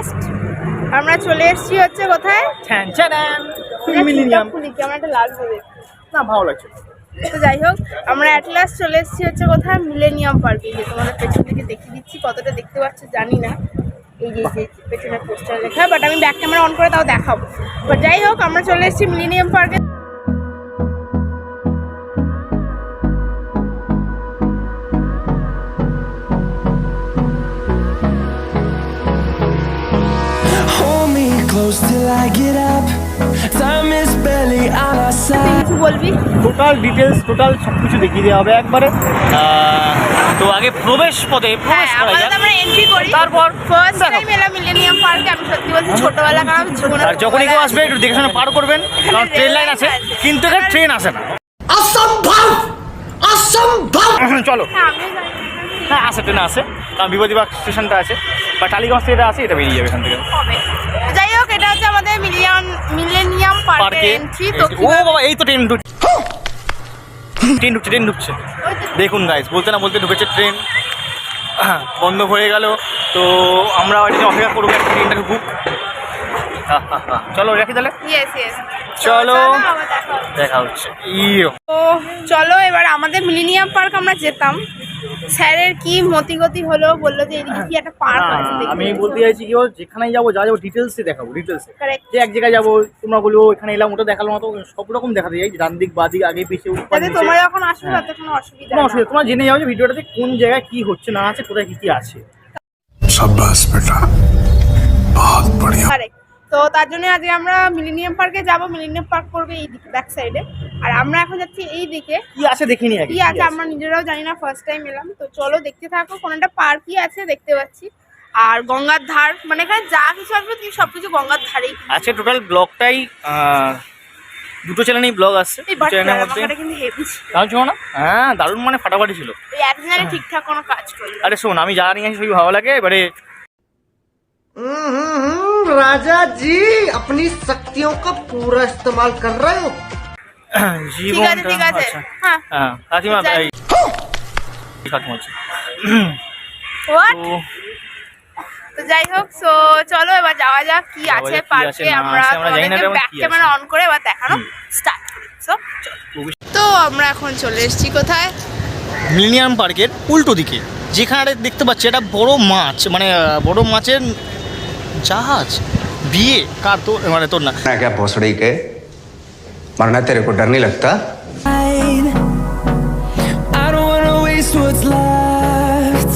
Last আমরা চলে এসেছি হচ্ছে কোথায় মিলেনিয়াম। কেমন একটা লাগবে না ভালো লাগছে। তো যাই হোক আমরা অ্যাট লাস্ট চলে এসেছি হচ্ছে কোথায় মিলেনিয়াম পার্কে। যে তোমাদের পেছন থেকে দেখিয়ে দিচ্ছি, কতটা দেখতে পাচ্ছ জানি না, এই যে পেছনে পোস্টার লেখা, বাট আমি ব্যাক ক্যামেরা অন করে তাও দেখাবো। বাট যাই হোক আমরা চলে এসেছি মিলেনিয়াম পার্কে। Close till I get up. Time is barely on our side. কিছু বলবি? টোটাল ডিটেলস টোটাল সবকিছু দেখিয়ে দেওয়া হবে একবারে। তো আগে প্রবেশ পথে প্রবেশ করা যাক, আমরা এন্ট্রি করি। তারপর ফার্স্ট টাইম এলাম মিলেনিয়াম পার্কে। আমি সত্যি বলছি ছোটবেলা কারণ জীবনে আর যখনই কেউ আসবে একটু দেখে শুনে পার করবেন, কারণ ট্রেন লাইন আছে কিন্তু এখানে ট্রেন আসে না। অসম্ভব অসম্ভব। চলো হ্যাঁ আসে, ট্রেন আসে, কারণ বিভূতিবাগ স্টেশনটা আছে বা টালিগঞ্জ থেকে আছে, এটা বেরিয়ে যাবে এখান থেকে। যাই হোক এটা হচ্ছে আমাদের মিলেনিয়াম পার্কের এন্ট্রি। তো ও বাবা এই তো ট্রেন ঢুকছে দেখুন গাইস, বলতে না বলতে ঢুকেছে ট্রেন। বন্ধ হয়ে গেল, তো আমরা ওইদিকে অপেক্ষা করবো ট্রেনটা ঢুকুক। চলো রাখি তাহলে। চলো দেখা হচ্ছে। তো চলো এবার আমাদের মিলেনিয়াম পার্ক আমরা যেতাম, স্যারের কি মতিগতি হলো, বললো যে এদিকে কি একটা পার্ক আছে। আমি বলতে চাইছি কি, যেখানে যাবো যা যাবো ডিটেলসে দেখাবো, ডিটেলসে Correct. যে এক জায়গায় যাবো তোমরা বলবো এখানে এলাম ওটা দেখালো না, তো সব রকম দেখাতে যাই, ডান দিক বাঁ দিক আগে পিছিয়ে উপর যাতে নিচে। তোমরা যখন আসবে তাতে কোনো অসুবিধা কোনো না অসুবিধা, তোমরা জেনে যাও যে ভিডিওটাতে কোন জায়গায় কি হচ্ছে না আছে, কোথায় কি কি আছে। शाबाश बेटा, बहुत बढ़िया। হয়। তো তার জন্য আজকে আমরা মিলেনিয়াম পার্কে যাবো। মিলেনিয়াম পার্ক পড়বে এই দিকে ব্যাক সাইডে, আর আমরা এখন যাচ্ছি এই দিকে। কি আছে দেখিনি আগে, কি আছে আমরা নিজেরাও জানি না, ফার্স্ট টাইম এলাম। তো চলো দেখতে থাকো, কোনো একটা পার্কই আছে দেখতে পাচ্ছি। আর গঙ্গার ধার, মানে এখানে যা কিছু আসবে তুমি সবকিছু গঙ্গার ধারেই। আছে। টোটাল ব্লগটাই দুটো চ্যানেলেই ব্লগ আসছে, চ্যানেলের মধ্যে কিন্তু হেভি দারুণ ছিল না? হ্যাঁ দারুণ, মানে ফাটাফাটি ছিল। এই একজনে ঠিকঠাক কোনো কাজ করলো। আরে শোন, আমি যা নিয়ে আসি সবই ভালো লাগে। এবারে राजा जी अपनी शक्तियों का पूरा इस्तेमाल कर रहे हो। জীবনটা ঠিক আছে আচ্ছা হ্যাঁ হ্যাঁ কাকিমা যাই। এই কাকিমা হচ্ছে। What? তো তো যাই হোক, সো চলো এবার যাওয়া যাক কি যাওয়া আছে যাক, কি পার্কে। আছে না আমরা আছে, আমরা জানি না তেমন ব্যাক কি ক্যামেরা আছে। অন করে এবার দেখানো স্টার্ট করি। সো তো আমরা এখন চলে এসেছি কোথায়? মিলেনিয়াম পার্কের উল্টো দিকে, যেখানে দেখতে পাচ্ছি একটা বড় মাছ, মানে বড় মাছের জাহাজ। বিয়ে কার? তো মানে তোর না? क्या भोसड़ी के मरना, तेरे को डर नहीं लगता? I don't wanna waste what's left.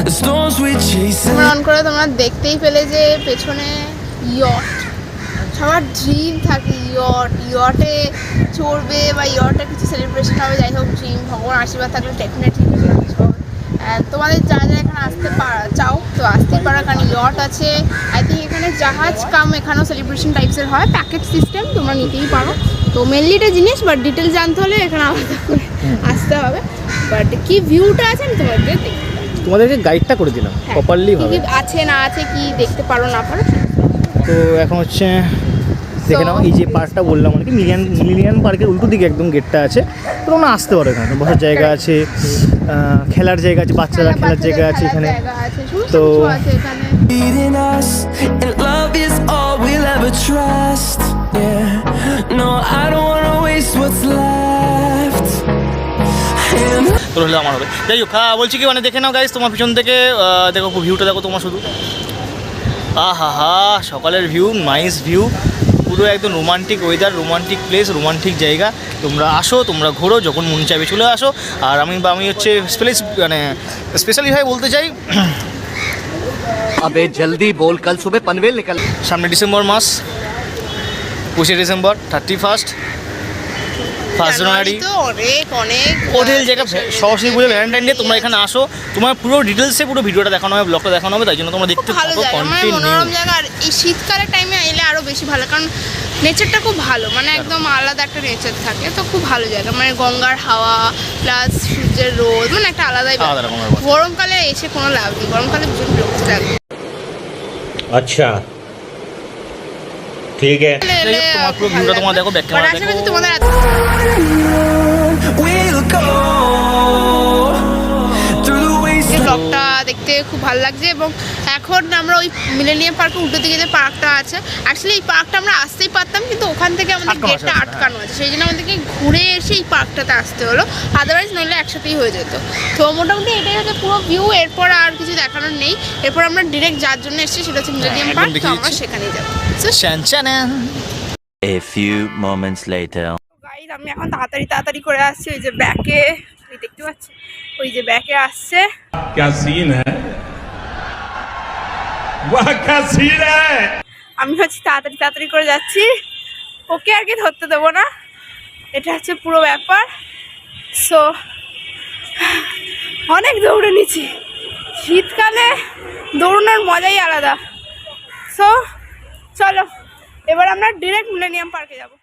The storms we chase. আমরা অন করে তোমরা দেখতেই পেলে যে পেছনে ইয়ট। সবার ড্রিম থাকে ইয়টে চড়বে বা ইয়টে কিছু সেলিব্রেশন হবে। যাই হোক ড্রিম, ভগবান আশীর্বাদ থাকলে ডেফিনেটলি তোমাদের যারা যারা এখানে আসতে চাও তো আসতেই পারো, কারণ ইয়ট আছে। আই থিঙ্ক এখানে জাহাজ কাম এখানেও সেলিব্রেশন টাইপসের হয়, প্যাকেট সিস্টেম, তোমরা নিতেই পারো। তো মেনলি এটা জিনিস, বাট ডিটেলস জানতে হলে এখানে আলাদা করে আসতে হবে। বাট কি ভিউটা আছে আমি তোমাদের দেখতে তোমাদেরকে গাইডটা করে দিলাম প্রপারলি ভাবে, আছে না আছে কি দেখতে পারো না পারো। তো এখন হচ্ছে দেখে নাও এই যে পার্কটা বললাম, মানে কি মিলেনিয়াম পার্কের উল্টো দিকে একদম গেটটা আছে। তো তোমরা আসতে পারো, এখানে বসার জায়গা আছে, খেলার জায়গা আছে, বাচ্চারা খেলার জায়গা আছে এখানে। তো Leading us, and love is all we'll ever trust. Yeah, no, I don't wanna waste what's left. And তোর হলে আমার হবে। যাই হোক বলছি কি, মানে দেখে নাও গাইস, তোমার পিছন থেকে দেখো ভিউটা দেখো তোমার শুধু। আহা হা, সকালের ভিউ, নাইস ভিউ, পুরো একদম romantic weather, romantic place, romantic জায়গা। তোমরা আসো, তোমরা ঘোরো, যখন মন চাইবে চলে আসো। আর আমি হচ্ছে মানে স্পেশালিভাবে বলতে চাই, अबे जल्दी बोल, कल सुबह पनवेल निकल। সামনে ডিসেম্বর মাস, 25 ডিসেম্বর, 31 জানুয়ারি, তো অনেক অনেক হোটেল জায়গা, সরস্বতী পুজো, ভ্যালেন্টাইন ডে, তোমরা এখানে আসো। তোমার পুরো ডিটেলসে পুরো ভিডিওটা দেখানো হবে, ব্লগটা দেখানো হবে, তাই জন্য তোমরা দেখতে ভালো থাকো জায়গা, মানে কন্টিনিউ। মনোরম জায়গা। আর এই শীতকালের টাইমে এলে আরো বেশি ভালো, কারণ নেচারটা খুব ভালো, মানে একদম আলাদা একটা নেচার থাকে। তো খুব ভালো জায়গা, মানে গঙ্গার হাওয়া প্লাস সূর্যের রোদ, মানে একটা আলাদাই ব্যাপার। আলাদা রকমের ব্যাপার। গরমকালে এসে কোনো লাভ নেই, গরমকালে ভীষণ বিরক্ত লাগে। अच्छा ठीक है। এলে তোমার পুরো ভিউটা তোমরা দেখো, ব্যাক But ক্যামেরা আশা দেখো। করছি তোমাদের we'll go through the wasteland. ব্লগটা দেখতে খুব ভালো লাগছে। এবং এখন আমরা ওই মিলেনিয়াম পার্কের উল্টো দিকে যে পার্কটা আছে, অ্যাকচুয়ালি এই পার্কটা আমরা আসতেই পারতাম, কিন্তু ওখান থেকে আমাদের আটকানো আছে, গেটটা আটকানো আছে, সেই জন্য আমাদেরকে ঘুরে এসে এই পার্কটাতে আসতে হলো, আদারওয়াইজ নইলে একসাথেই হয়ে যেত। তো মোটামুটি এটাই হচ্ছে পুরো ভিউ, এরপর আর কিছু দেখানোর নেই। এরপর আমরা ডিরেক্ট যার জন্য এসেছি সেটা হচ্ছে মিলেনিয়াম একদম পার্ক, তো দেখিয়ে আমরা দিচ্ছি। সেখানেই যাবো। A few moments later. Guys আমি এখন তাড়াতাড়ি করে আসছি, ওই যে ব্যাকে দেখতে পাচ্ছি, ওই যে ব্যাকে আসছে। क्या सीन है वाह क्या सीन है আমি হচ্ছে তাড়াতাড়ি করে যাচ্ছি, ওকে আর কি ধরতে দেবো না, এটা হচ্ছে পুরো ব্যাপার। সো অনেক দৌড়ে নিচ্ছি, শীতকালে দৌড়ানোর মজাই আলাদা। সো চলো এবার আমরা ডিরেক্ট মিলেনিয়াম পার্কে যাবো।